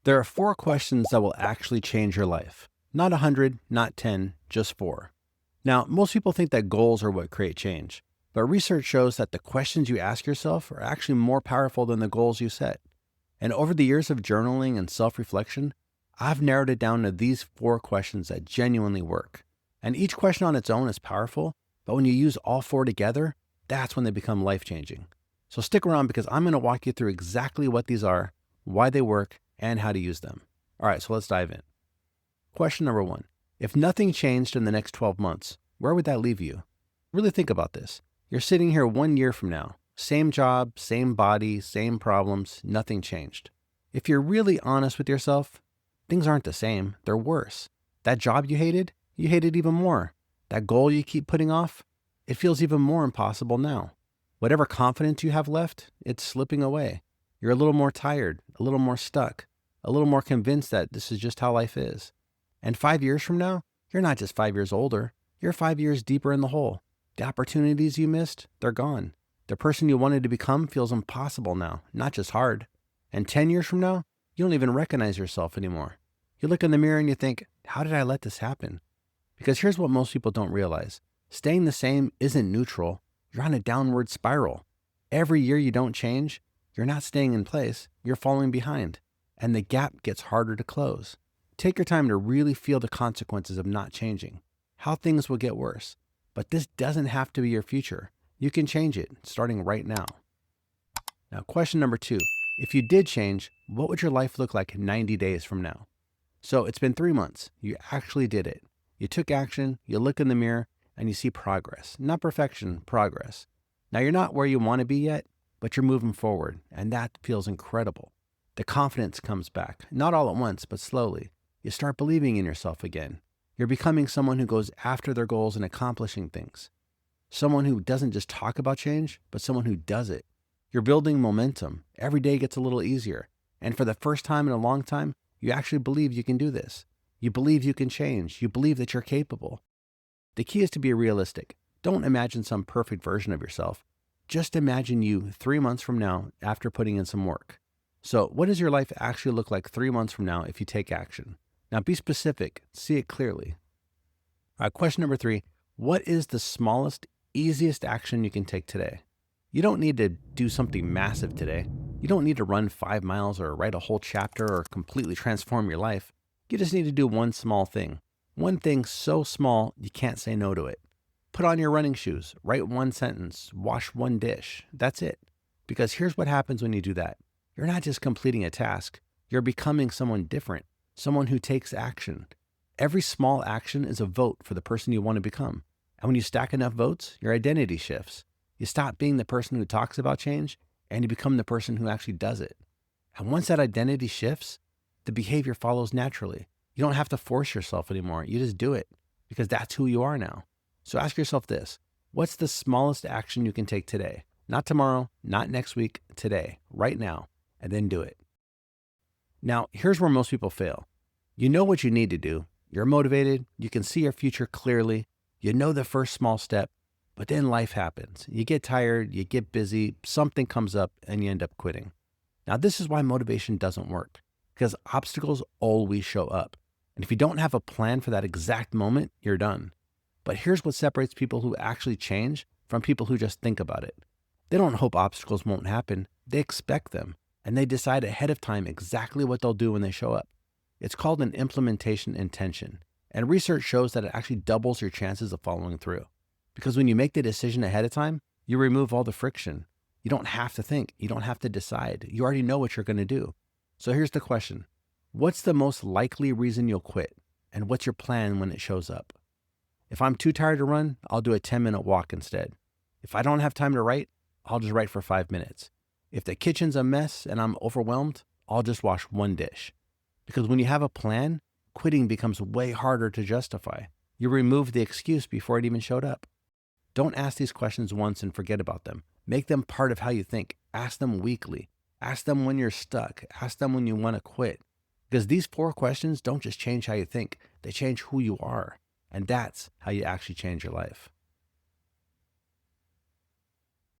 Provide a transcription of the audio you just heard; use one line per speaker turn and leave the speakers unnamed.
There are 4 questions that will actually change your life. Not 100, not 10, just 4. Now, most people think that goals are what create change, but research shows that the questions you ask yourself are actually more powerful than the goals you set. And over the years of journaling and self-reflection, I've narrowed it down to these 4 questions that genuinely work. And each question on its own is powerful, but when you use all 4 together, that's when they become life-changing. So stick around because I'm going to walk you through exactly what these are, why they work, and how to use them. All right, so let's dive in. Question number 1. If nothing changed in the next 12 months, where would that leave you? Really think about this. You're sitting here 1 year from now. Same job, same body, same problems, nothing changed. If you're really honest with yourself, things aren't the same, they're worse. That job you hated even more. That goal you keep putting off, it feels even more impossible now. Whatever confidence you have left, it's slipping away. You're a little more tired, a little more stuck, a little more convinced that this is just how life is. And 5 years from now, you're not just 5 years older, you're 5 years deeper in the hole. The opportunities you missed, they're gone. The person you wanted to become feels impossible now, not just hard. And 10 years from now, you don't even recognize yourself anymore. You look in the mirror and you think, how did I let this happen? Because here's what most people don't realize. Staying the same isn't neutral. You're on a downward spiral. Every year you don't change, you're not staying in place, you're falling behind. And the gap gets harder to close. Take your time to really feel the consequences of not changing, how things will get worse. But this doesn't have to be your future. You can change it starting right now. Now, question number 2. If you did change, what would your life look like 90 days from now? So it's been 3 months. You actually did it. You took action, you look in the mirror, and you see progress. Not perfection, progress. Now, you're not where you want to be yet, but you're moving forward, and that feels incredible. The confidence comes back, not all at once, but slowly. You start believing in yourself again. You're becoming someone who goes after their goals and accomplishing things. Someone who doesn't just talk about change, but someone who does it. You're building momentum. Every day gets a little easier. And for the first time in a long time, you actually believe you can do this. You believe you can change. You believe that you're capable. The key is to be realistic. Don't imagine some perfect version of yourself. Just imagine you 3 months from now after putting in some work. So what does your life actually look like 3 months from now if you take action? Now be specific. See it clearly. All right, question number 3. What is the smallest, easiest action you can take today? You don't need to do something massive today. You don't need to run 5 miles or write a whole chapter or completely transform your life. You just need to do one small thing. One thing so small you can't say no to it. Put on your running shoes, write one sentence, wash one dish. That's it. Because here's what happens when you do that. You're not just completing a task. You're becoming someone different, someone who takes action. Every small action is a vote for the person you want to become. And when you stack enough votes, your identity shifts. You stop being the person who talks about change and you become the person who actually does it. And once that identity shifts, the behavior follows naturally. You don't have to force yourself anymore. You just do it because that's who you are now. So ask yourself this. What's the smallest action you can take today? Not tomorrow, not next week, today, right now, and then do it. Now, here's where most people fail. You know what you need to do. You're motivated. You can see your future clearly. You know the first small step, but then life happens. You get tired, you get busy, something comes up, and you end up quitting. Now, this is why motivation doesn't work, because obstacles always show up. And if you don't have a plan for that exact moment, you're done. But here's what separates people who actually change from people who just think about it. They don't hope obstacles won't happen. They expect them, and they decide ahead of time exactly what they'll do when they show up. It's called an implementation intention. And research shows that it actually doubles your chances of following through. Because when you make the decision ahead of time, you remove all the friction. You don't have to think. You don't have to decide. You already know what you're going to do. So here's the question. What's the most likely reason you'll quit? And what's your plan when it shows up? If I'm too tired to run, I'll do a 10-minute walk instead. If I don't have time to write, I'll just write for 5 minutes. If the kitchen's a mess and I'm overwhelmed, I'll just wash one dish. Because when you have a plan, quitting becomes way harder to justify. You remove the excuse before it even showed up. Don't ask these questions once and forget about them. Make them part of how you think. Ask them weekly. Ask them when you're stuck. Ask them when you want to quit. Because these 4 questions don't just change how you think. They change who you are. And that's how you actually change your life.